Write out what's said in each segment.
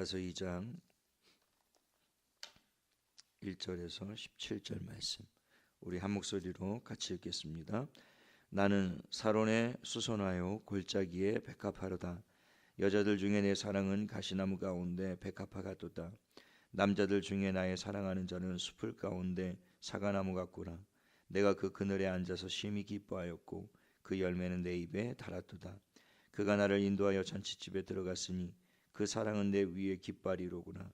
마가서 2장 1절에서 17절 말씀 우리 한 목소리로 같이 읽겠습니다. 나는 사론에 수선하여 골짜기에 백합화로다. 여자들 중에 내 사랑은 가시나무 가운데 백합화 같도다. 남자들 중에 나의 사랑하는 자는 숲을 가운데 사과나무 같구나. 내가 그 그늘에 앉아서 심히 기뻐하였고 그 열매는 내 입에 달았도다. 그가 나를 인도하여 잔치집에 들어갔으니 그 사랑은 내 위에 깃발이로구나.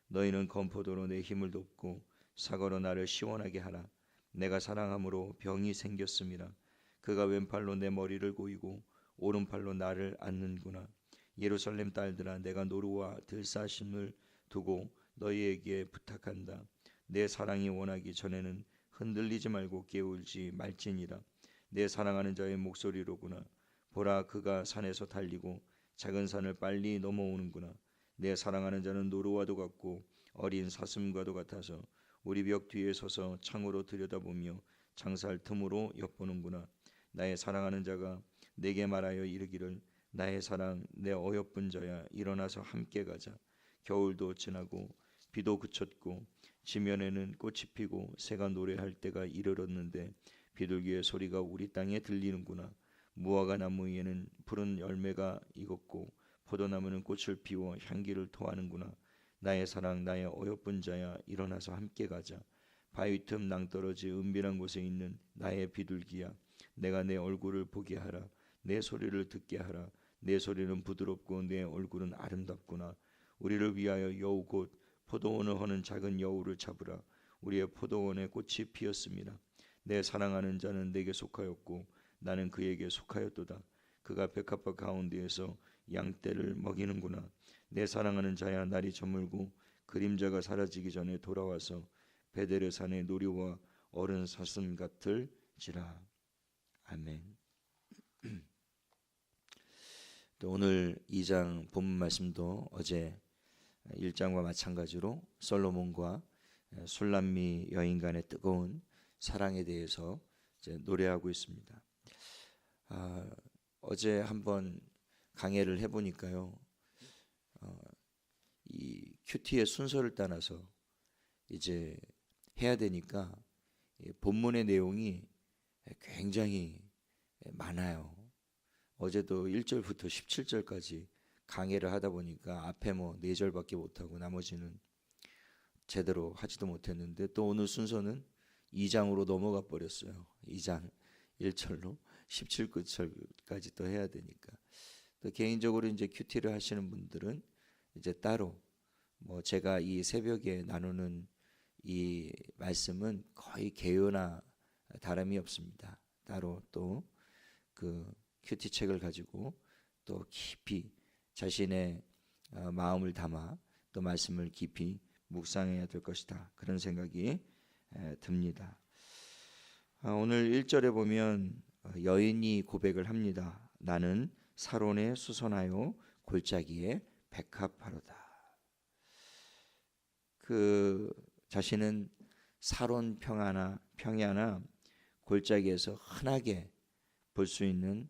너희는 건포도로 내 힘을 돕고 사과로 나를 시원하게 하라. 내가 사랑함으로 병이 생겼음이라. 그가 왼팔로 내 머리를 고이고 오른팔로 나를 안는구나. 예루살렘 딸들아, 내가 노루와 들사심을 두고 너희에게 부탁한다. 내 사랑이 원하기 전에는 흔들리지 말고 깨울지 말지니라. 내 사랑하는 자의 목소리로구나. 보라, 그가 산에서 달리고 작은 산을 빨리 넘어오는구나. 내 사랑하는 자는 노루와도 같고 어린 사슴과도 같아서 우리 벽 뒤에 서서 창으로 들여다보며 장사할 틈으로 엿보는구나. 나의 사랑하는 자가 내게 말하여 이르기를, 나의 사랑, 내 어여쁜 자야, 일어나서 함께 가자. 겨울도 지나고 비도 그쳤고 지면에는 꽃이 피고 새가 노래할 때가 이르렀는데 비둘기의 소리가 우리 땅에 들리는구나. 무화과 나무 위에는 푸른 열매가 익었고 포도나무는 꽃을 피워 향기를 토하는구나. 나의 사랑, 나의 어여쁜 자야, 일어나서 함께 가자. 바위 틈 낭떠러지 은밀한 곳에 있는 나의 비둘기야, 내가 내 얼굴을 보게 하라. 내 소리를 듣게 하라. 내 소리는 부드럽고 내 얼굴은 아름답구나. 우리를 위하여 여우 곧 포도원을 허는 작은 여우를 잡으라. 우리의 포도원에 꽃이 피었습니다. 내 사랑하는 자는 내게 속하였고 나는 그에게 속하였도다. 그가 백합화 가운데에서 양떼를 먹이는구나. 내 사랑하는 자야, 날이 저물고 그림자가 사라지기 전에 돌아와서 베데르산의 노류와 어른 사슴 같을지라. 아멘. 또 오늘 2장 본문 말씀도 어제 1장과 마찬가지로 솔로몬과 술람미 여인 간의 뜨거운 사랑에 대해서 이제 노래하고 있습니다. 어제 한번 강해를 해보니까요, 이 큐티의 순서를 따라서 이제 해야 되니까 본문의 내용이 굉장히 많아요. 어제도 1절부터 17절까지 강해를 하다 보니까 앞에 뭐 4절밖에 못하고 나머지는 제대로 하지도 못했는데, 또 오늘 순서는 2장으로 넘어가 버렸어요. 2장 1절로 17절까지 또 해야 되니까. 또 개인적으로 이제 큐티를 하시는 분들은 이제 따로 뭐 제가 이 새벽에 나누는 이 말씀은 거의 개요나 다름이 없습니다. 따로 또 그 큐티 책을 가지고 또 깊이 자신의 마음을 담아 또 말씀을 깊이 묵상해야 될 것이다, 그런 생각이 듭니다. 오늘 1절에 보면 여인이 고백을 합니다. 나는 사론에 수선하여 골짜기에 백합화로다. 그 자신은 사론 평야나 골짜기에서 흔하게 볼 수 있는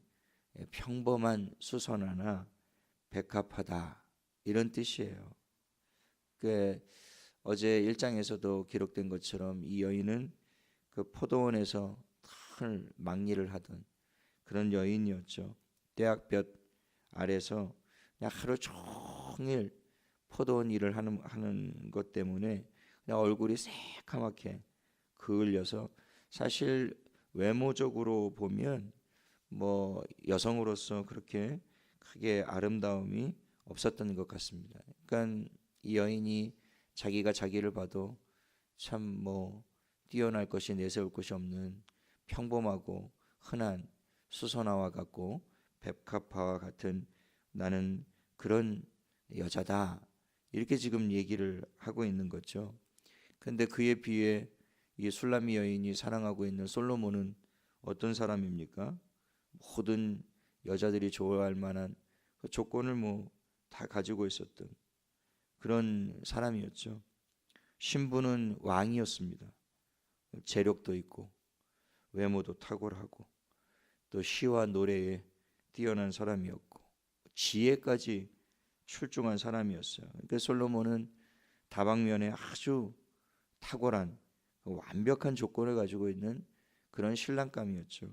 평범한 수선화나 백합화다, 이런 뜻이에요. 그 어제 1장에서도 기록된 것처럼 이 여인은 그 포도원에서 큰 막리를 하던 그런 여인이었죠. 대학볕 아래서 그냥 하루 종일 포도원 일을 하는 것 때문에 그냥 얼굴이 새카맣게 그을려서, 사실 외모적으로 보면 뭐 여성으로서 그렇게 크게 아름다움이 없었던 것 같습니다. 그러니까 이 여인이 자기가 자기를 봐도 참 뭐 뛰어날 것이 내세울 것이 없는 평범하고 흔한 수선화와 같고 백합화와 같은 나는 그런 여자다, 이렇게 지금 얘기를 하고 있는 거죠. 근데 그에 비해 이 술람미 여인이 사랑하고 있는 솔로몬은 어떤 사람입니까? 모든 여자들이 좋아할 만한 그 조건을 뭐 다 가지고 있었던 그런 사람이었죠. 신부는 왕이었습니다. 재력도 있고 외모도 탁월하고 또 시와 노래에 뛰어난 사람이었고 지혜까지 출중한 사람이었어요. 그러니까 솔로몬은 다방면에 아주 탁월한 완벽한 조건을 가지고 있는 그런 신랑감이었죠.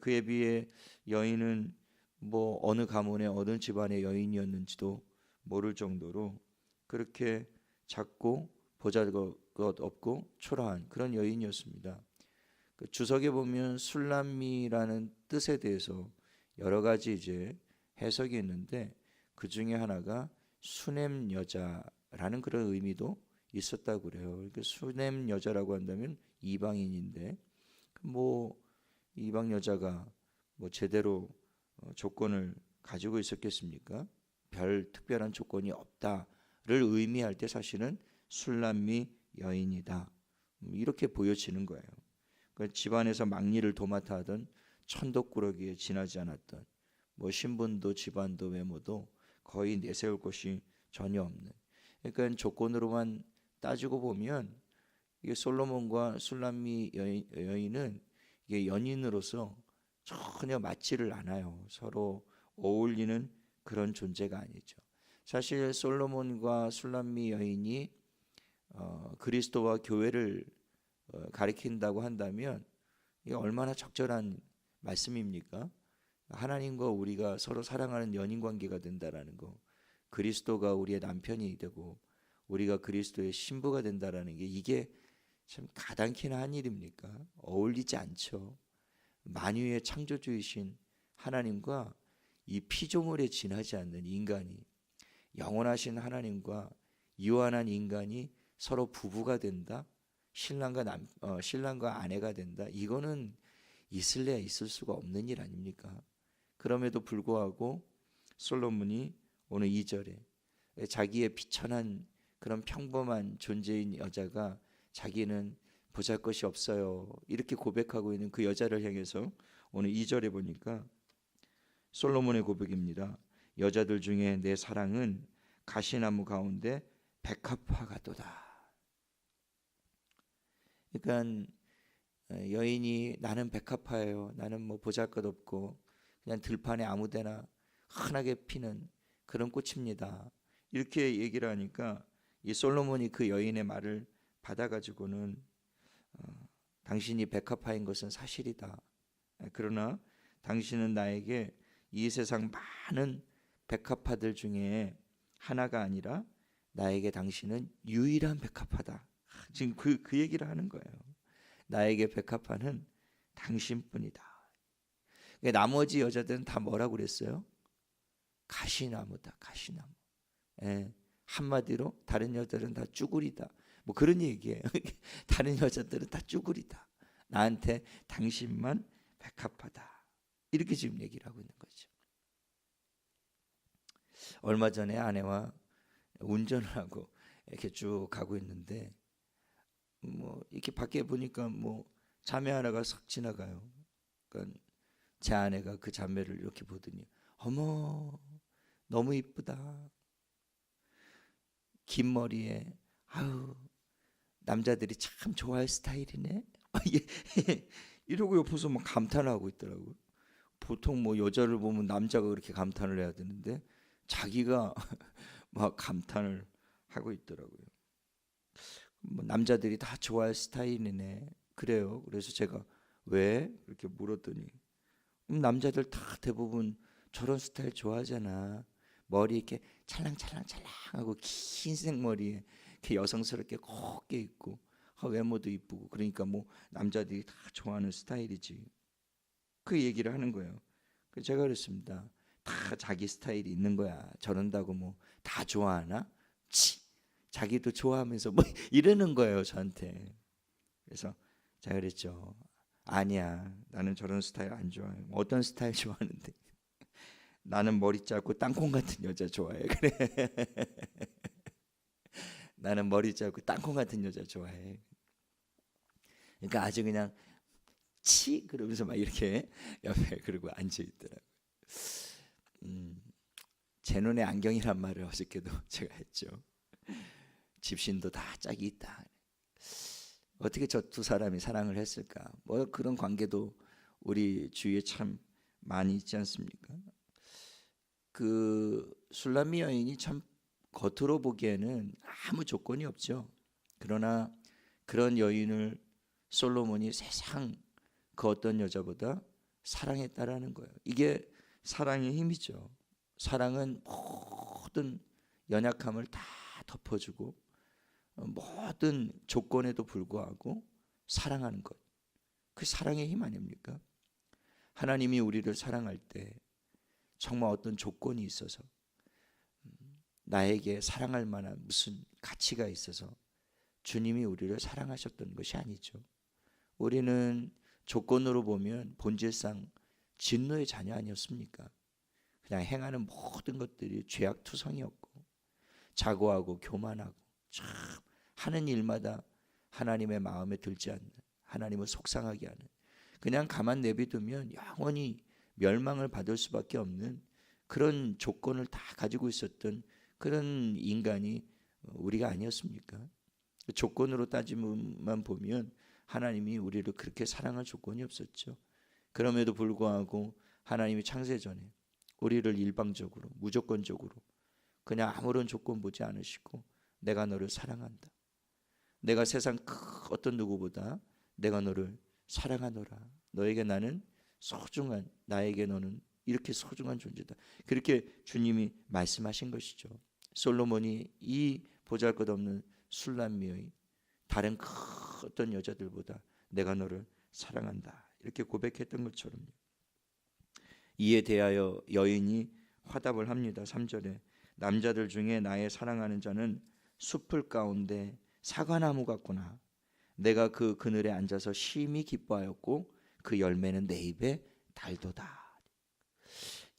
그에 비해 여인은 뭐 어느 가문의 어느 집안의 여인이었는지도 모를 정도로 그렇게 작고 보잘것 없고 초라한 그런 여인이었습니다. 그 주석에 보면 술람미라는 뜻에 대해서 여러 가지 이제 해석이 있는데 그 중에 하나가 수냄 여자라는 그런 의미도 있었다고 그래요. 그러니까 수냄 여자라고 한다면 이방인인데 뭐 이방 여자가 뭐 제대로 조건을 가지고 있었겠습니까? 별 특별한 조건이 없다를 의미할 때 사실은 술람미 여인이다 이렇게 보여지는 거예요. 그러니까 집안에서 막리를 도맡아 하던 천덕꾸러기에 지나지 않았던 뭐 신분도 집안도 외모도 거의 내세울 것이 전혀 없는, 그러니까 조건으로만 따지고 보면 이게 솔로몬과 술람미 여인은 이게 연인으로서 전혀 맞지를 않아요. 서로 어울리는 그런 존재가 아니죠. 사실 솔로몬과 술람미 여인이 그리스도와 교회를 가리킨다고 한다면 이게 얼마나 적절한 말씀입니까? 하나님과 우리가 서로 사랑하는 연인 관계가 된다라는 거, 그리스도가 우리의 남편이 되고 우리가 그리스도의 신부가 된다라는 게 이게 참 가당키나 한 일입니까? 어울리지 않죠. 만유의 창조주이신 하나님과 이 피조물에 지나지 않는 인간이, 영원하신 하나님과 유한한 인간이 서로 부부가 된다, 신랑과 아내가 된다, 이거는 있을래야 있을 수가 없는 일 아닙니까? 그럼에도 불구하고 솔로몬이 오늘 2절에 자기의 비천한 그런 평범한 존재인 여자가 자기는 보잘것이 없어요 이렇게 고백하고 있는 그 여자를 향해서 오늘 2절에 보니까 솔로몬의 고백입니다. 여자들 중에 내 사랑은 가시나무 가운데 백합화 같도다. 그러니까 여인이 나는 백합화예요, 나는 뭐 보잘것없고 그냥 들판에 아무데나 흔하게 피는 그런 꽃입니다, 이렇게 얘기를 하니까 이 솔로몬이 그 여인의 말을 받아가지고는 당신이 백합화인 것은 사실이다. 그러나 당신은 나에게 이 세상 많은 백합화들 중에 하나가 아니라 나에게 당신은 유일한 백합화다. 지금 그 얘기를 하는 거예요. 나에게 백합화는 당신뿐이다. 나머지 여자들은 다 뭐라고 그랬어요? 가시나무다, 가시나무. 예, 한마디로 다른 여자들은 다 쭈구리다, 뭐 그런 얘기예요. 다른 여자들은 다 쭈구리다, 나한테 당신만 백합하다, 이렇게 지금 얘기를 하고 있는 거죠. 얼마 전에 아내와 운전을 하고 이렇게 쭉 가고 있는데 뭐 이렇게 밖에 보니까 뭐 자매 하나가 싹 지나가요. 그러니까 제 아내가 그 자매를 이렇게 보더니 어머 너무 이쁘다, 긴 머리에 아유 남자들이 참 좋아할 스타일이네. 이러고 옆에서 막 감탄을 하고 있더라고요. 보통 뭐 여자를 보면 남자가 그렇게 감탄을 해야 되는데 자기가 막 감탄을 하고 있더라고요. 뭐 남자들이 다 좋아할 스타일이네. 그래요. 그래서 제가 왜? 이렇게 물었더니 남자들 다 대부분 저런 스타일 좋아하잖아. 머리 이렇게 찰랑찰랑찰랑하고 긴 생머리에 이렇게 여성스럽게 곱게 있고 외모도 이쁘고, 그러니까 뭐 남자들이 다 좋아하는 스타일이지. 그 얘기를 하는 거예요. 제가 그랬습니다. 다 자기 스타일이 있는 거야. 저런다고 뭐 다 좋아하나? 치, 자기도 좋아하면서 뭐 이러는 거예요 저한테. 그래서 제가 그랬죠. 아니야, 나는 저런 스타일 안 좋아해. 어떤 스타일 좋아하는데? 나는 머리 짧고 땅콩 같은 여자 좋아해. 그래. 나는 머리 짧고 땅콩 같은 여자 좋아해. 그러니까 아주 그냥 치 그러면서 막 이렇게 옆에 그러고 앉아 있더라고요. 제 눈에 안경이란 말을 어저께도 제가 했죠. 집신도 다 짝이 있다. 어떻게 저 두 사람이 사랑을 했을까? 뭐 그런 관계도 우리 주위에 참 많이 있지 않습니까? 그 술람미 여인이 참 겉으로 보기에는 아무 조건이 없죠. 그러나 그런 여인을 솔로몬이 세상 그 어떤 여자보다 사랑했다라는 거예요. 이게 사랑의 힘이죠. 사랑은 모든 연약함을 다 덮어주고 모든 조건에도 불구하고 사랑하는 것. 그 사랑의 힘 아닙니까? 하나님이 우리를 사랑할 때 정말 어떤 조건이 있어서 나에게 사랑할 만한 무슨 가치가 있어서 주님이 우리를 사랑하셨던 것이 아니죠. 우리는 조건으로 보면 본질상 진노의 자녀 아니었습니까? 그냥 행하는 모든 것들이 죄악투성이었고 자고하고 교만하고 참 하는 일마다 하나님의 마음에 들지 않는, 하나님을 속상하게 하는, 그냥 가만 내비두면 영원히 멸망을 받을 수밖에 없는 그런 조건을 다 가지고 있었던 그런 인간이 우리가 아니었습니까? 조건으로 따지만 보면 하나님이 우리를 그렇게 사랑할 조건이 없었죠. 그럼에도 불구하고 하나님이 창세 전에 우리를 일방적으로 무조건적으로 그냥 아무런 조건 보지 않으시고 내가 너를 사랑한다. 내가 세상 그 어떤 누구보다 내가 너를 사랑하노라. 너에게 나는 소중한, 나에게 너는 이렇게 소중한 존재다. 그렇게 주님이 말씀하신 것이죠. 솔로몬이 이 보잘것없는 술람미 여인, 다른 그 어떤 여자들보다 내가 너를 사랑한다. 이렇게 고백했던 것처럼요. 이에 대하여 여인이 화답을 합니다. 3절에 남자들 중에 나의 사랑하는 자는 숲을 가운데 사과나무 같구나. 내가 그 그늘에 앉아서 심히 기뻐하였고 그 열매는 내 입에 달도다.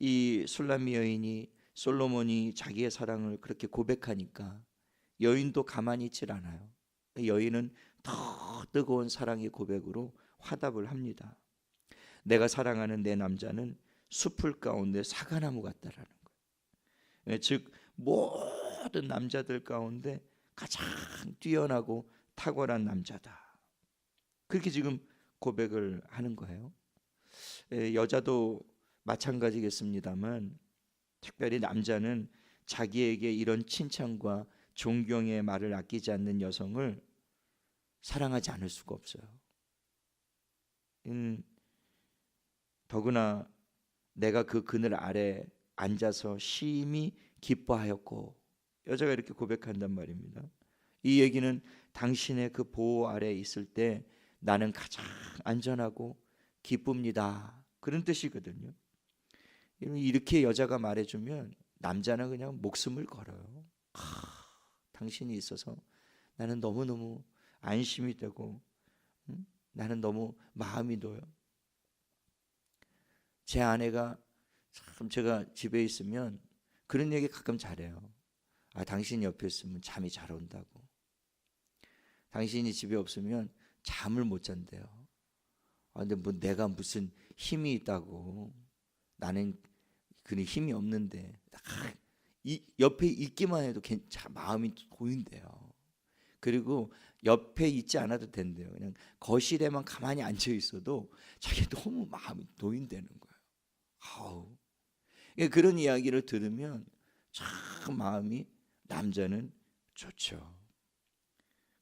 이 술람미 여인이 솔로몬이 자기의 사랑을 그렇게 고백하니까 여인도 가만히 있질 않아요. 여인은 더 뜨거운 사랑의 고백으로 화답을 합니다. 내가 사랑하는 내 남자는 숲을 가운데 사과나무 같다라는 거예요. 즉 모든 남자들 가운데 가장 뛰어나고 탁월한 남자다. 그렇게 지금 고백을 하는 거예요. 여자도 마찬가지겠습니다만 특별히 남자는 자기에게 이런 칭찬과 존경의 말을 아끼지 않는 여성을 사랑하지 않을 수가 없어요. 더구나 내가 그 그늘 아래 앉아서 심히 기뻐하였고, 여자가 이렇게 고백한단 말입니다. 이 얘기는 당신의 그 보호 아래 있을 때 나는 가장 안전하고 기쁩니다, 그런 뜻이거든요. 이렇게 여자가 말해주면 남자는 그냥 목숨을 걸어요. 당신이 있어서 나는 너무너무 안심이 되고 나는 너무 마음이 놓여. 제 아내가 참 제가 집에 있으면 그런 얘기 가끔 잘해요. 당신 옆에 있으면 잠이 잘 온다고. 당신이 집에 없으면 잠을 못 잔대요. 근데 뭐 내가 무슨 힘이 있다고. 나는 그런 힘이 없는데 이 옆에 있기만 해도 마음이 고인대요. 그리고 옆에 있지 않아도 된대요. 그냥 거실에만 가만히 앉아 있어도 자기 너무 마음이 놓인다는 거예요. 아우. 그런 이야기를 들으면 참 마음이, 남자는 좋죠.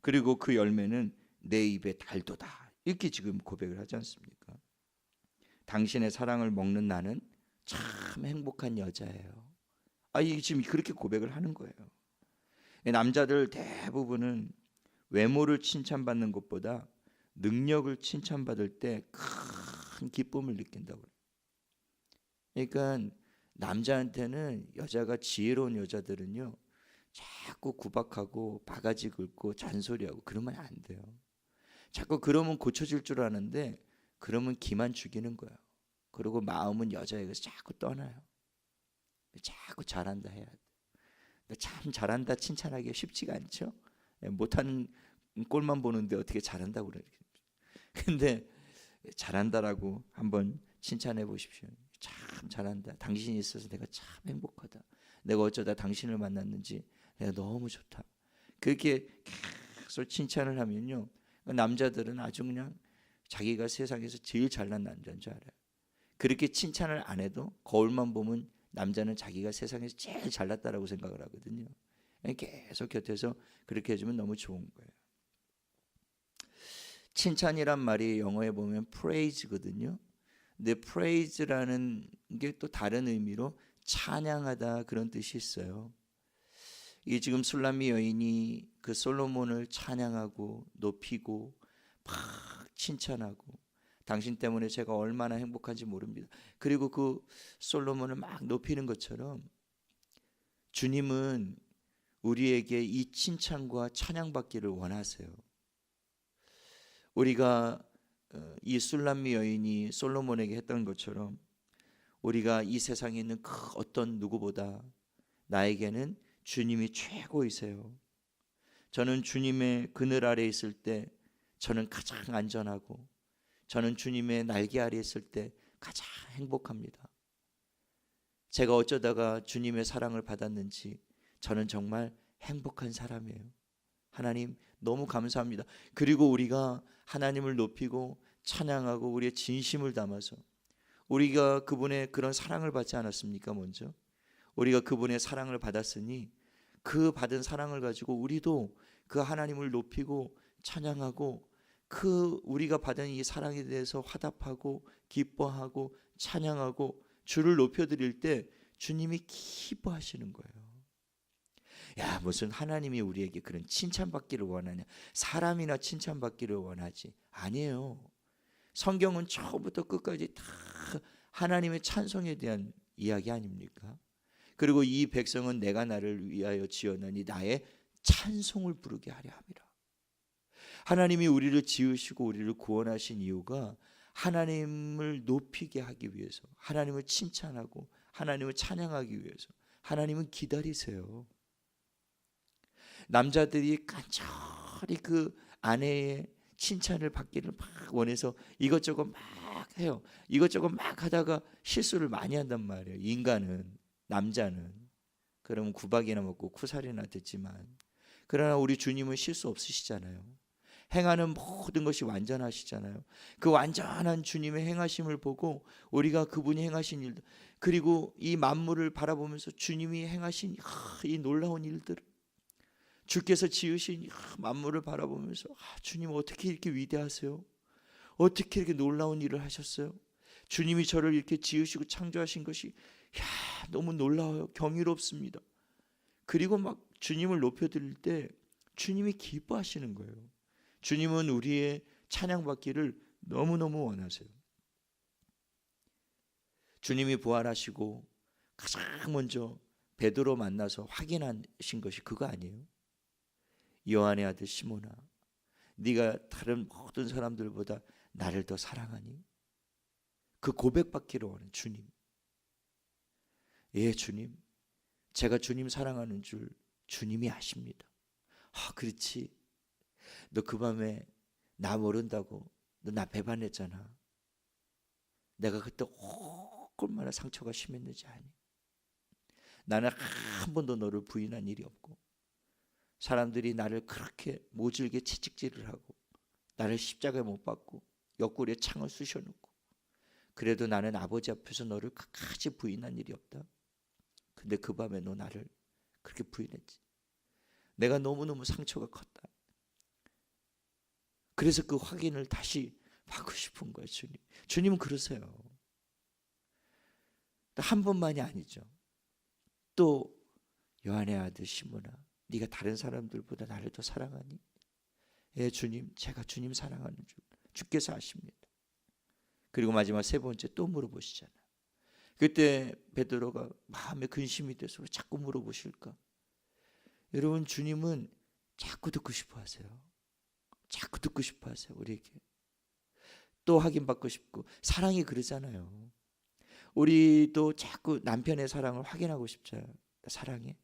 그리고 그 열매는 내 입에 달도다. 이렇게 지금 고백을 하지 않습니까? 당신의 사랑을 먹는 나는 참 행복한 여자예요. 이게 지금 그렇게 고백을 하는 거예요. 남자들 대부분은 외모를 칭찬받는 것보다 능력을 칭찬받을 때 큰 기쁨을 느낀다고 그래요. 그러니까 남자한테는, 여자가 지혜로운 여자들은요, 자꾸 구박하고 바가지 긁고 잔소리하고 그러면 안 돼요. 자꾸 그러면 고쳐질 줄 아는데 그러면 기만 죽이는 거예요. 그리고 마음은 여자에게서 자꾸 떠나요. 자꾸 잘한다 해야 돼. 참 잘한다 칭찬하기가 쉽지가 않죠. 못하는 꼴만 보는데 어떻게 잘한다고 그래. 근데 잘한다라고 한번 칭찬해 보십시오. 참 잘한다. 당신이 있어서 내가 참 행복하다. 내가 어쩌다 당신을 만났는지 내가 너무 좋다. 그렇게 계속 칭찬을 하면요, 남자들은 아주 그냥 자기가 세상에서 제일 잘난 남자인 줄 알아요. 그렇게 칭찬을 안 해도 거울만 보면 남자는 자기가 세상에서 제일 잘났다라고 생각을 하거든요. 계속 곁에서 그렇게 해주면 너무 좋은 거예요. 칭찬이란 말이 영어에 보면 praise거든요. 근데 praise라는 게 또 다른 의미로 찬양하다 그런 뜻이 있어요. 이 지금 술람미 여인이 그 솔로몬을 찬양하고 높이고 막 칭찬하고 당신 때문에 제가 얼마나 행복한지 모릅니다. 그리고 그 솔로몬을 막 높이는 것처럼 주님은 우리에게 이 칭찬과 찬양받기를 원하세요. 우리가 이 술람미 여인이 솔로몬에게 했던 것처럼 우리가 이 세상에 있는 그 어떤 누구보다 나에게는 주님이 최고이세요. 저는 주님의 그늘 아래 있을 때 저는 가장 안전하고, 저는 주님의 날개 아래 있을 때 가장 행복합니다. 제가 어쩌다가 주님의 사랑을 받았는지 저는 정말 행복한 사람이에요. 하나님 너무 감사합니다. 그리고 우리가 하나님을 높이고 찬양하고 우리의 진심을 담아서 우리가 그분의 그런 사랑을 받지 않았습니까? 먼저 우리가 그분의 사랑을 받았으니 그 받은 사랑을 가지고 우리도 그 하나님을 높이고 찬양하고 그 우리가 받은 이 사랑에 대해서 화답하고 기뻐하고 찬양하고 주를 높여드릴 때 주님이 기뻐하시는 거예요. 야, 무슨 하나님이 우리에게 그런 칭찬받기를 원하냐? 사람이나 칭찬받기를 원하지? 아니에요. 성경은 처음부터 끝까지 다 하나님의 찬송에 대한 이야기 아닙니까? 그리고 이 백성은 내가 나를 위하여 지었나니 나의 찬송을 부르게 하려 함이라. 하나님이 우리를 지으시고 우리를 구원하신 이유가 하나님을 높이게 하기 위해서, 하나님을 칭찬하고 하나님을 찬양하기 위해서. 하나님은 기다리세요. 남자들이 간절히 그 아내의 칭찬을 받기를 막 원해서 이것저것 막 해요. 이것저것 막 하다가 실수를 많이 한단 말이에요. 인간은, 남자는. 그러면 구박이나 먹고 쿠살이나 듣지만, 그러나 우리 주님은 실수 없으시잖아요. 행하는 모든 것이 완전하시잖아요. 그 완전한 주님의 행하심을 보고 우리가 그분이 행하신 일들, 그리고 이 만물을 바라보면서 주님이 행하신 이 놀라운 일들, 주께서 지으신 만물을 바라보면서 주님 어떻게 이렇게 위대하세요? 어떻게 이렇게 놀라운 일을 하셨어요? 주님이 저를 이렇게 지으시고 창조하신 것이 너무 놀라워요. 경이롭습니다. 그리고 막 주님을 높여드릴 때 주님이 기뻐하시는 거예요. 주님은 우리의 찬양받기를 너무너무 원하세요. 주님이 부활하시고 가장 먼저 베드로 만나서 확인하신 것이 그거 아니에요? 요한의 아들 시몬아, 네가 다른 모든 사람들보다 나를 더 사랑하니? 그 고백받기를 원하는 주님. 예, 주님, 제가 주님 사랑하는 줄 주님이 아십니다. 그렇지, 너 그 밤에 나 모른다고 너 나 배반했잖아. 내가 그때 얼마나 상처가 심했는지 아니? 나는 한 번도 너를 부인한 일이 없고, 사람들이 나를 그렇게 모질게 채찍질을 하고 나를 십자가에 못 박고 옆구리에 창을 쑤셔놓고, 그래도 나는 아버지 앞에서 너를 끝까지 부인한 일이 없다. 근데 그 밤에 너 나를 그렇게 부인했지. 내가 너무너무 상처가 컸다. 그래서 그 확인을 다시 받고 싶은 거예요. 주님. 주님은 그러세요. 한 번만이 아니죠. 또 요한의 아들 시몬아, 네가 다른 사람들보다 나를 더 사랑하니? 예, 주님, 제가 주님 사랑하는 줄 주께서 아십니다. 그리고 마지막 세 번째 또 물어보시잖아요. 그때 베드로가 마음에 근심이 돼서 왜 자꾸 물어보실까? 여러분, 주님은 자꾸 듣고 싶어 하세요. 자꾸 듣고 싶어 하세요. 우리에게 또 확인받고 싶고, 사랑이 그러잖아요. 우리도 자꾸 남편의 사랑을 확인하고 싶잖아요. 사랑해?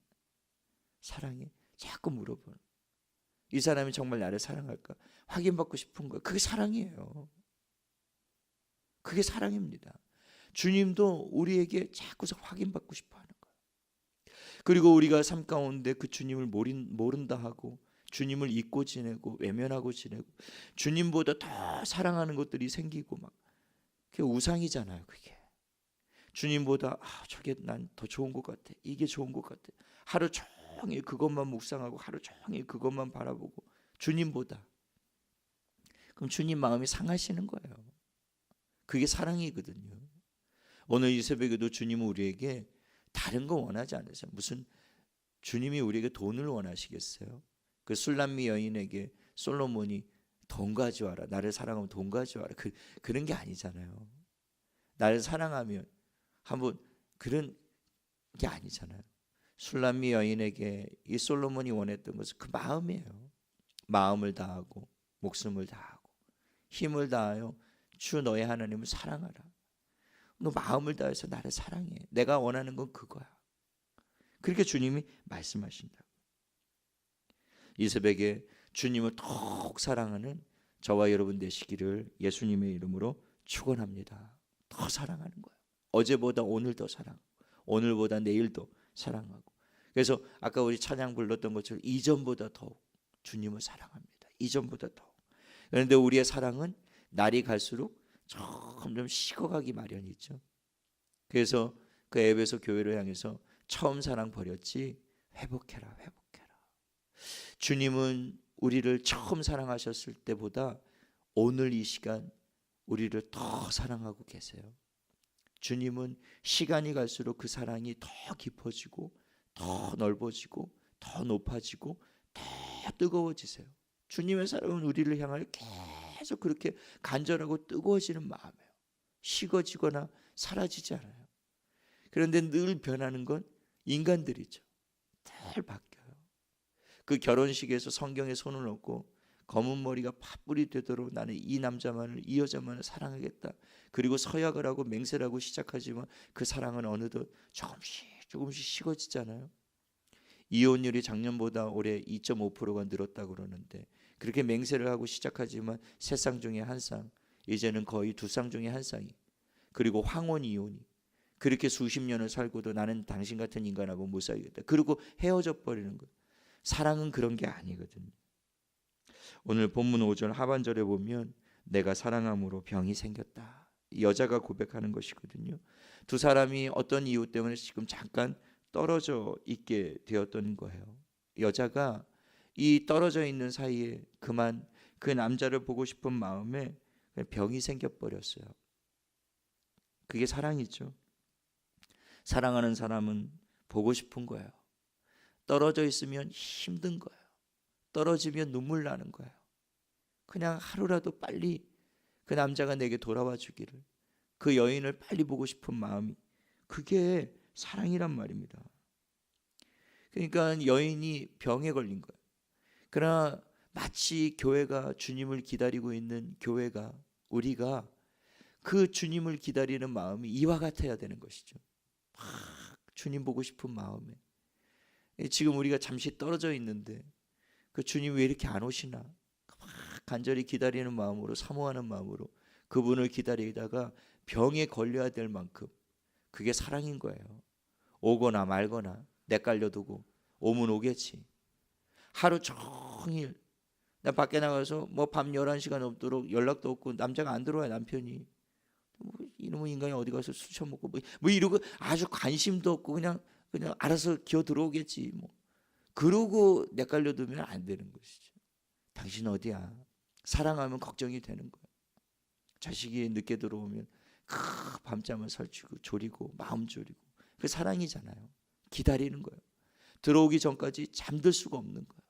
사랑해? 자꾸 물어보는, 이 사람이 정말 나를 사랑할까? 확인받고 싶은 거예요. 그게 사랑이에요. 그게 사랑입니다. 주님도 우리에게 자꾸 확인받고 싶어 하는 거예요. 그리고 우리가 삶 가운데 그 주님을 모른다 하고, 주님을 잊고 지내고 외면하고 지내고, 주님보다 더 사랑하는 것들이 생기고 막, 그게 우상이잖아요. 그게 주님보다 저게 난 더 좋은 것 같아. 이게 좋은 것 같아. 하루 종일 그것만 묵상하고 하루 종일 그것만 바라보고 주님보다. 그럼 주님 마음이 상하시는 거예요. 그게 사랑이거든요. 오늘 이 새벽에도 주님은 우리에게 다른 거 원하지 않으세요. 무슨 주님이 우리에게 돈을 원하시겠어요? 그 술람미 여인에게 솔로몬이 돈 가져와라. 나를 사랑하면 돈 가져와라. 그런 게 아니잖아요. 나를 사랑하면 한번 그런 게 아니잖아요. 술람미 여인에게 이 솔로몬이 원했던 것은 그 마음이에요. 마음을 다하고 목숨을 다하고 힘을 다하여 주 너의 하나님을 사랑하라. 너 마음을 다해서 나를 사랑해. 내가 원하는 건 그거야. 그렇게 주님이 말씀하신다고. 이 새벽에 주님을 더욱 사랑하는 저와 여러분 되시기를 예수님의 이름으로 축원합니다. 더 사랑하는 거예요. 어제보다 오늘 더 사랑하고 오늘보다 내일 더 사랑하고. 그래서 아까 우리 찬양 불렀던 것처럼 이전보다 더욱 주님을 사랑합니다. 이전보다 더욱. 그런데 우리의 사랑은 날이 갈수록 점점 식어가기 마련이죠. 그래서 그 에베소 교회를 향해서 처음 사랑 버렸지 회복해라. 주님은 우리를 처음 사랑하셨을 때보다 오늘 이 시간 우리를 더 사랑하고 계세요. 주님은 시간이 갈수록 그 사랑이 더 깊어지고 더 넓어지고 더 높아지고 더 뜨거워지세요. 주님의 사랑은 우리를 향하여 계속 그렇게 간절하고 뜨거워지는 마음이에요. 식어지거나 사라지지 않아요. 그런데 늘 변하는 건 인간들이죠. 늘 바뀌어요. 그 결혼식에서 성경에 손을 얹고 검은 머리가 팥불이 되도록 나는 이 남자만을 이 여자만을 사랑하겠다. 그리고 서약을 하고 맹세를 하고 시작하지만 그 사랑은 어느덧 조금씩 식어지잖아요. 이혼율이 작년보다 올해 2.5%가 늘었다고 그러는데 그렇게 맹세를 하고 시작하지만 세 쌍 중에 한 쌍, 이제는 거의 두 쌍 중에 한 쌍이, 그리고 황혼 이혼이 그렇게 수십 년을 살고도 나는 당신 같은 인간하고 못 살겠다. 그리고 헤어져 버리는 거예요. 사랑은 그런 게 아니거든요. 오늘 본문 5절 하반절에 보면 내가 사랑함으로 병이 생겼다. 여자가 고백하는 것이거든요. 두 사람이 어떤 이유 때문에 지금 잠깐 떨어져 있게 되었던 거예요. 여자가 이 떨어져 있는 사이에 그만 그 남자를 보고 싶은 마음에 병이 생겨버렸어요. 그게 사랑이죠. 사랑하는 사람은 보고 싶은 거예요. 떨어져 있으면 힘든 거예요. 떨어지면 눈물 나는 거예요. 그냥 하루라도 빨리 그 남자가 내게 돌아와 주기를, 그 여인을 빨리 보고 싶은 마음이, 그게 사랑이란 말입니다. 그러니까 여인이 병에 걸린 거예요. 그러나 마치 교회가 주님을 기다리고 있는 교회가, 우리가 그 주님을 기다리는 마음이 이와 같아야 되는 것이죠. 막 주님 보고 싶은 마음에, 지금 우리가 잠시 떨어져 있는데 그 주님 왜 이렇게 안 오시나, 막 간절히 기다리는 마음으로, 사모하는 마음으로 그분을 기다리다가 병에 걸려야 될 만큼 그게 사랑인 거예요. 오거나 말거나 내깔려두고 오면 오겠지. 하루 종일 나 밖에 나가서 뭐 밤 11시가 넘도록 연락도 없고 남자가 안 들어와요. 남편이 뭐 이놈의 인간이 어디 가서 술 처먹고 뭐 이러고 아주 관심도 없고 그냥 알아서 기어 들어오겠지 뭐. 그러고 내깔려두면 안 되는 것이죠. 당신 어디야? 사랑하면 걱정이 되는 거예요. 자식이 늦게 들어오면 밤잠을 설치고 졸이고 마음 졸이고, 그 사랑이잖아요. 기다리는 거예요. 들어오기 전까지 잠들 수가 없는 거예요.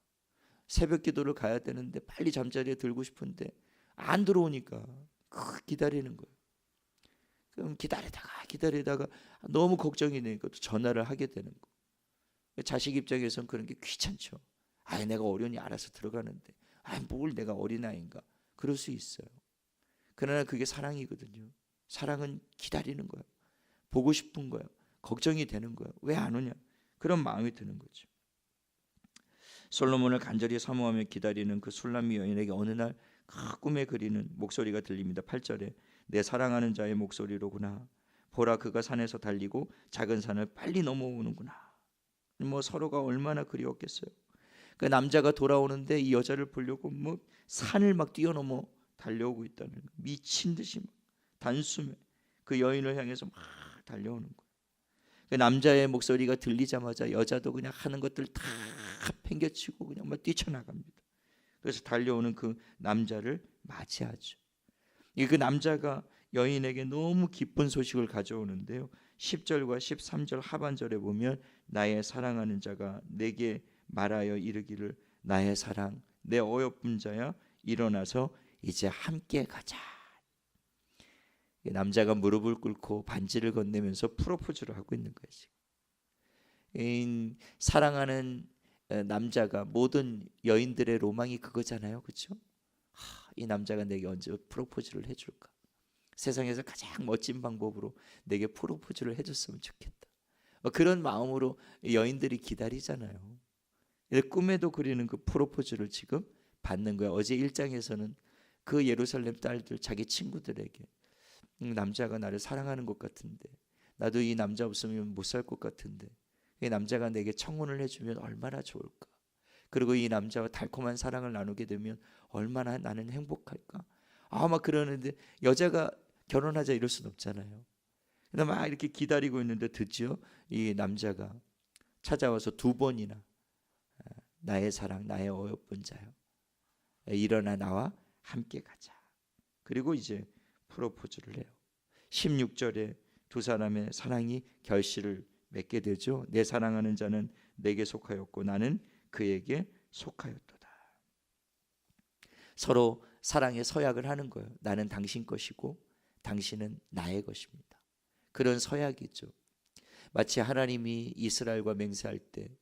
새벽 기도를 가야 되는데 빨리 잠자리에 들고 싶은데 안 들어오니까 기다리는 거예요. 그럼 기다리다가 너무 걱정이 되니까 또 전화를 하게 되는 거예요. 자식 입장에서는 그런 게 귀찮죠. 내가 어련히 알아서 들어가는데 뭘 내가 어린아이인가, 그럴 수 있어요. 그러나 그게 사랑이거든요. 사랑은 기다리는 거예요. 보고 싶은 거예요. 걱정이 되는 거예요. 왜 안 오냐, 그런 마음이 드는 거죠. 솔로몬을 간절히 사모하며 기다리는 그 술람미 여인에게 어느 날 꿈에 그리는 목소리가 들립니다. 8절에 내 사랑하는 자의 목소리로구나. 보라, 그가 산에서 달리고 작은 산을 빨리 넘어오는구나. 뭐 서로가 얼마나 그리웠겠어요. 그 남자가 돌아오는데 이 여자를 보려고 뭐 산을 막 뛰어넘어 달려오고 있다는, 미친 듯이 막 단숨에 그 여인을 향해서 막 달려오는 거예요. 그 남자의 목소리가 들리자마자 여자도 그냥 하는 것들 다 팽개치고 그냥 막 뛰쳐나갑니다. 그래서 달려오는 그 남자를 맞이하죠. 그 남자가 여인에게 너무 기쁜 소식을 가져오는데요. 10절과 13절 하반절에 보면 나의 사랑하는 자가 내게 말하여 이르기를 나의 사랑 내 어여쁜 자야 일어나서 이제 함께 가자. 남자가 무릎을 꿇고 반지를 건네면서 프로포즈를 하고 있는 거예요. 사랑하는 남자가 모든 여인들의 로망이 그거잖아요. 그렇죠? 이 남자가 내게 언제 프로포즈를 해줄까? 세상에서 가장 멋진 방법으로 내게 프로포즈를 해줬으면 좋겠다. 그런 마음으로 여인들이 기다리잖아요. 꿈에도 그리는 그 프로포즈를 지금 받는 거야. 어제 1장에서는 그 예루살렘 딸들 자기 친구들에게 남자가 나를 사랑하는 것 같은데 나도 이 남자 없으면 못 살 것 같은데 이 남자가 내게 청혼을 해주면 얼마나 좋을까. 그리고 이 남자와 달콤한 사랑을 나누게 되면 얼마나 나는 행복할까. 막 그러는데 여자가 결혼하자 이럴 수는 없잖아요. 그래서 막 이렇게 기다리고 있는데 드디어 이 남자가 찾아와서 2번이나 나의 사랑 나의 어여쁜 자요 일어나 나와 함께 가자. 그리고 이제 프로포즈를 해요. 16절에 두 사람의 사랑이 결실을 맺게 되죠. 내 사랑하는 자는 내게 속하였고 나는 그에게 속하였도다. 서로 사랑의 서약을 하는 거예요. 나는 당신 것이고 당신은 나의 것입니다. 그런 서약이죠. 마치 하나님이 이스라엘과 맹세할 때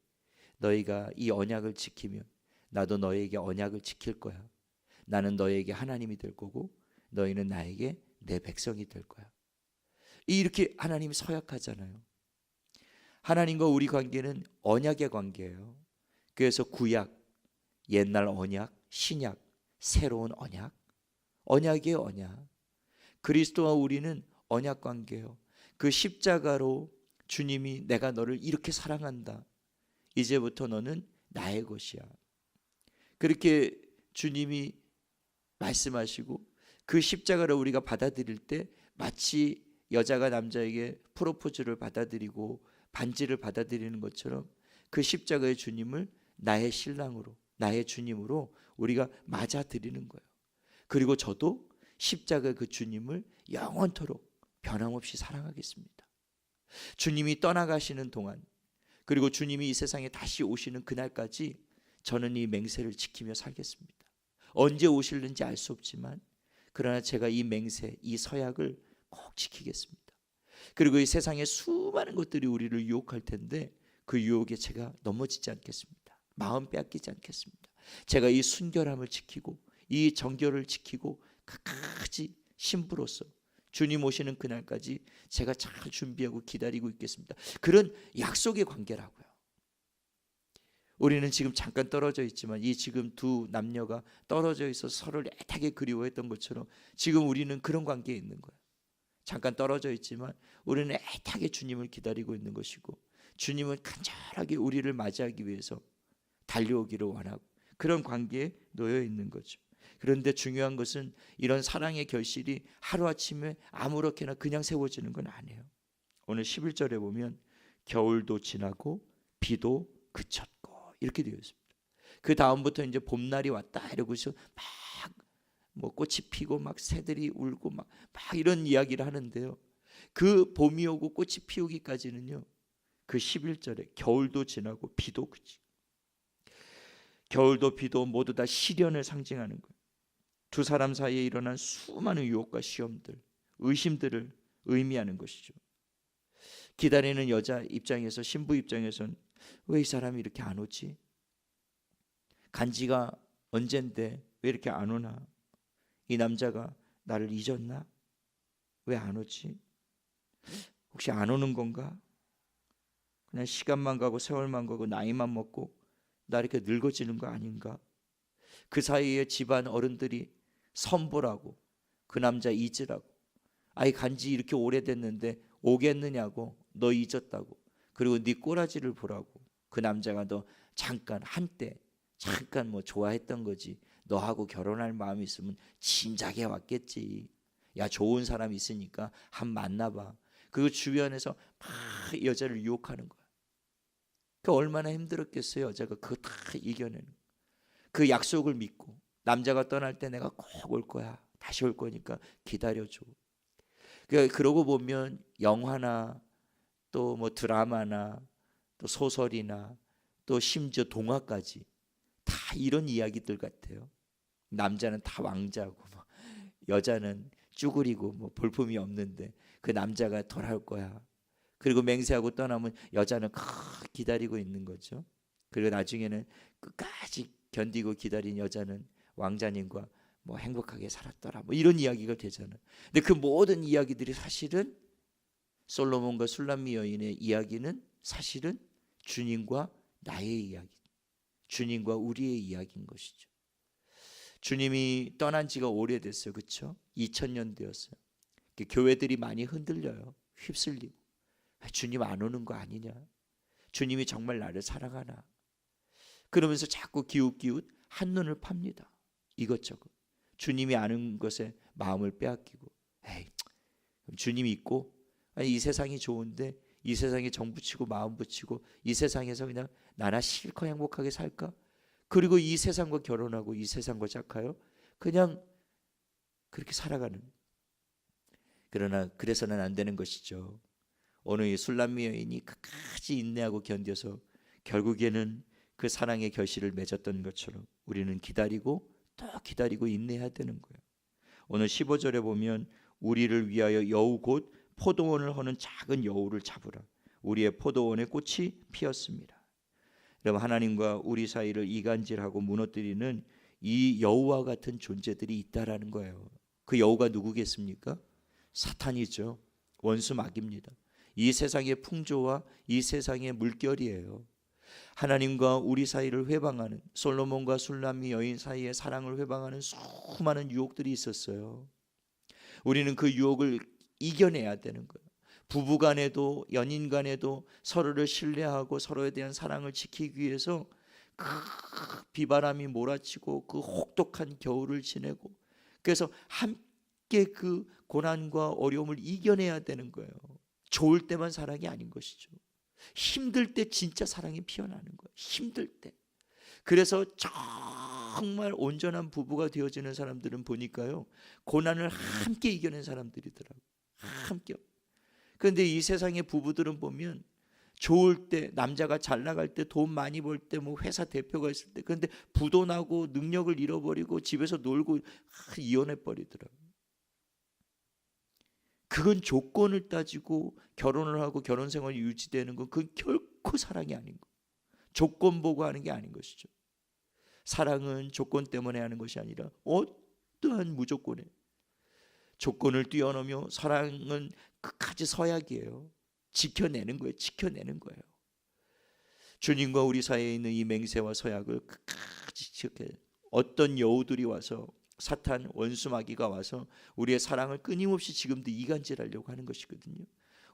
너희가 이 언약을 지키면 나도 너희에게 언약을 지킬 거야. 나는 너희에게 하나님이 될 거고 너희는 나에게 내 백성이 될 거야. 이렇게 하나님이 서약하잖아요. 하나님과 우리 관계는 언약의 관계예요. 그래서 구약, 옛날 언약, 신약, 새로운 언약, 언약의 언약. 그리스도와 우리는 언약 관계예요. 그 십자가로 주님이 내가 너를 이렇게 사랑한다. 이제부터 너는 나의 것이야. 그렇게 주님이 말씀하시고 그 십자가를 우리가 받아들일 때 마치 여자가 남자에게 프로포즈를 받아들이고 반지를 받아들이는 것처럼 그 십자가의 주님을 나의 신랑으로 나의 주님으로 우리가 맞아들이는 거예요. 그리고 저도 십자가의 그 주님을 영원토록 변함없이 사랑하겠습니다. 주님이 떠나가시는 동안 그리고 주님이 이 세상에 다시 오시는 그날까지 저는 이 맹세를 지키며 살겠습니다. 언제 오실는지 알 수 없지만 그러나 제가 이 맹세, 이 서약을 꼭 지키겠습니다. 그리고 이 세상에 수많은 것들이 우리를 유혹할 텐데 그 유혹에 제가 넘어지지 않겠습니다. 마음 빼앗기지 않겠습니다. 제가 이 순결함을 지키고 이 정결을 지키고 끝까지 신부로서 주님 오시는 그날까지 제가 잘 준비하고 기다리고 있겠습니다. 그런 약속의 관계라고요. 우리는 지금 잠깐 떨어져 있지만 이 지금 두 남녀가 떨어져 있어서 서로를 애타게 그리워했던 것처럼 지금 우리는 그런 관계에 있는 거예요. 잠깐 떨어져 있지만 우리는 애타게 주님을 기다리고 있는 것이고 주님은 간절하게 우리를 맞이하기 위해서 달려오기를 원하고 그런 관계에 놓여 있는 거죠. 그런데 중요한 것은 이런 사랑의 결실이 하루아침에 아무렇게나 그냥 세워지는 건 아니에요. 오늘 11절에 보면 겨울도 지나고 비도 그쳤고 이렇게 되어 있습니다. 그 다음부터 이제 봄날이 왔다 이러고서 막 뭐 꽃이 피고 막 새들이 울고 막 이런 이야기를 하는데요. 그 봄이 오고 꽃이 피우기까지는요. 그 11절에 겨울도 지나고 비도 그치고 겨울도 비도 모두 다 시련을 상징하는 거예요. 두 사람 사이에 일어난 수많은 유혹과 시험들, 의심들을 의미하는 것이죠. 기다리는 여자 입장에서 신부 입장에서는 왜 이 사람이 이렇게 안 오지? 간지가 언젠데 왜 이렇게 안 오나? 이 남자가 나를 잊었나? 왜 안 오지? 혹시 안 오는 건가? 그냥 시간만 가고 세월만 가고 나이만 먹고 나 이렇게 늙어지는 거 아닌가? 그 사이에 집안 어른들이 선보라고 그 남자 잊으라고 아이 간지 이렇게 오래됐는데 오겠느냐고 너 잊었다고 그리고 네 꼬라지를 보라고 그 남자가 너 잠깐 한때 잠깐 뭐 좋아했던 거지 너하고 결혼할 마음이 있으면 진작에 왔겠지. 야 좋은 사람 있으니까 한 만나봐. 그 주변에서 막 여자를 유혹하는 거야. 그 얼마나 힘들었겠어요. 여자가 그거 다 이겨내는 거야. 그 약속을 믿고 남자가 떠날 때 내가 꼭 올 거야. 다시 올 거니까 기다려줘. 그러고 보면 영화나 또 뭐 드라마나 또 소설이나 또 심지어 동화까지 다 이런 이야기들 같아요. 남자는 다 왕자고 뭐 여자는 쭈그리고 뭐 볼품이 없는데 그 남자가 돌아올 거야. 그리고 맹세하고 떠나면 여자는 기다리고 있는 거죠. 그리고 나중에는 끝까지 견디고 기다린 여자는 왕자님과 뭐 행복하게 살았더라. 뭐 이런 이야기가 되잖아요. 근데 그 모든 이야기들이 사실은 솔로몬과 술람미 여인의 이야기는 사실은 주님과 나의 이야기, 주님과 우리의 이야기인 것이죠. 주님이 떠난 지가 오래됐어요. 그렇죠? 2000년 되었어요. 교회들이 많이 흔들려요. 휩쓸리고. 주님 안 오는 거 아니냐? 주님이 정말 나를 사랑하나? 그러면서 자꾸 기웃기웃 한눈을 팝니다. 이것저것. 주님이 아는 것에 마음을 빼앗기고, 에이, 주님이 있고, 아니, 이 세상이 좋은데 이 세상에 정 붙이고 마음 붙이고 이 세상에서 그냥 나나 실컷 행복하게 살까? 그리고 이 세상과 결혼하고 이 세상과 짝하여 그냥 그렇게 살아가는. 그러나 그래서는 안 되는 것이죠. 오늘 이 술람미 여인이 끝까지 인내하고 견뎌서 결국에는 그 사랑의 결실을 맺었던 것처럼 우리는 기다리고 또 기다리고 인내해야 되는 거예요. 오늘 15절에 보면 우리를 위하여 여우 곧 포도원을 허는 작은 여우를 잡으라. 우리의 포도원에 꽃이 피었습니다. 여러분, 하나님과 우리 사이를 이간질하고 무너뜨리는 이 여우와 같은 존재들이 있다라는 거예요. 그 여우가 누구겠습니까? 사탄이죠. 원수 마귀입니다. 이 세상의 풍조와 이 세상의 물결이에요. 하나님과 우리 사이를 회방하는, 솔로몬과 술람미 여인 사이의 사랑을 회방하는 수많은 유혹들이 있었어요. 우리는 그 유혹을 이겨내야 되는 거예요. 부부간에도 연인간에도 서로를 신뢰하고 서로에 대한 사랑을 지키기 위해서 그 비바람이 몰아치고 그 혹독한 겨울을 지내고, 그래서 함께 그 고난과 어려움을 이겨내야 되는 거예요. 좋을 때만 사랑이 아닌 것이죠. 힘들 때 진짜 사랑이 피어나는 거예요. 힘들 때. 그래서 정말 온전한 부부가 되어지는 사람들은 보니까요, 고난을 함께 이겨낸 사람들이더라고요. 함께. 그런데 이 세상의 부부들은 보면 좋을 때, 남자가 잘 나갈 때, 돈 많이 벌 때, 뭐 회사 대표가 있을 때, 그런데 부도나고 능력을 잃어버리고 집에서 놀고 이혼해 버리더라고요. 그건 조건을 따지고 결혼을 하고 결혼 생활이 유지되는 건 그건 결코 사랑이 아닌 거. 조건 보고 하는 게 아닌 것이죠. 사랑은 조건 때문에 하는 것이 아니라 어떠한 무조건에 조건을 뛰어넘으며 사랑은 끝까지 서약이에요. 지켜내는 거예요. 지켜내는 거예요. 주님과 우리 사이에 있는 이 맹세와 서약을 끝까지 지켜야 돼요. 어떤 여우들이 와서, 사탄 원수 마귀가 와서 우리의 사랑을 끊임없이 지금도 이간질하려고 하는 것이거든요.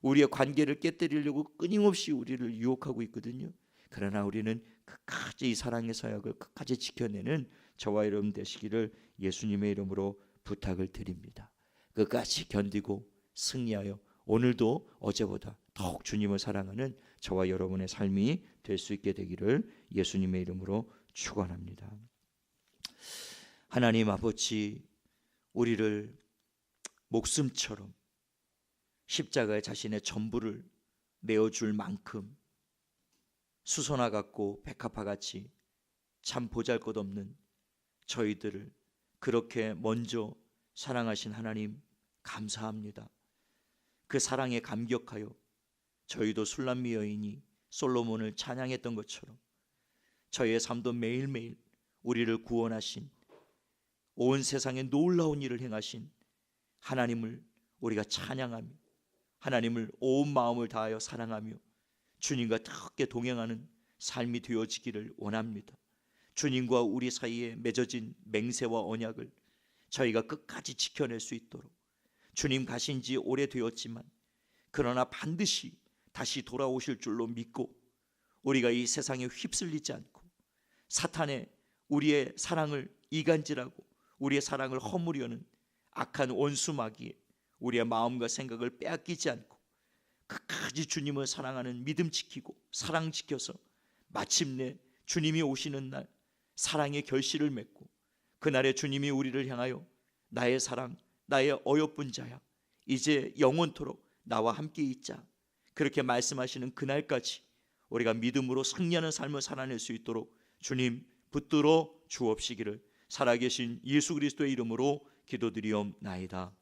우리의 관계를 깨뜨리려고 끊임없이 우리를 유혹하고 있거든요. 그러나 우리는 끝까지 이 사랑의 서약을 끝까지 지켜내는 저와 여러분 되시기를 예수님의 이름으로 부탁을 드립니다. 끝까지 견디고 승리하여 오늘도 어제보다 더욱 주님을 사랑하는 저와 여러분의 삶이 될 수 있게 되기를 예수님의 이름으로 축원합니다. 하나님 아버지, 우리를 목숨처럼 십자가에 자신의 전부를 내어줄 만큼 수선화 같고 백합화 같이 참 보잘것없는 저희들을 그렇게 먼저 사랑하신 하나님 감사합니다. 그 사랑에 감격하여 저희도 술람미 여인이 솔로몬을 찬양했던 것처럼 저희의 삶도 매일매일 우리를 구원하신, 온 세상에 놀라운 일을 행하신 하나님을 우리가 찬양하며 하나님을 온 마음을 다하여 사랑하며 주님과 함께 동행하는 삶이 되어지기를 원합니다. 주님과 우리 사이에 맺어진 맹세와 언약을 저희가 끝까지 지켜낼 수 있도록, 주님 가신 지 오래되었지만 그러나 반드시 다시 돌아오실 줄로 믿고 우리가 이 세상에 휩쓸리지 않고 사탄의 우리의 사랑을 이간질하고 우리의 사랑을 허무려는 악한 원수 마귀에 우리의 마음과 생각을 빼앗기지 않고 끝까지 주님을 사랑하는 믿음 지키고 사랑 지켜서 마침내 주님이 오시는 날 사랑의 결실을 맺고, 그날에 주님이 우리를 향하여 나의 사랑, 나의 어여쁜 자야, 이제 영원토록 나와 함께 있자, 그렇게 말씀하시는 그날까지 우리가 믿음으로 승리하는 삶을 살아낼 수 있도록 주님 붙들어 주옵시기를 살아계신 예수 그리스도의 이름으로 기도드리옵나이다.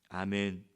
아멘.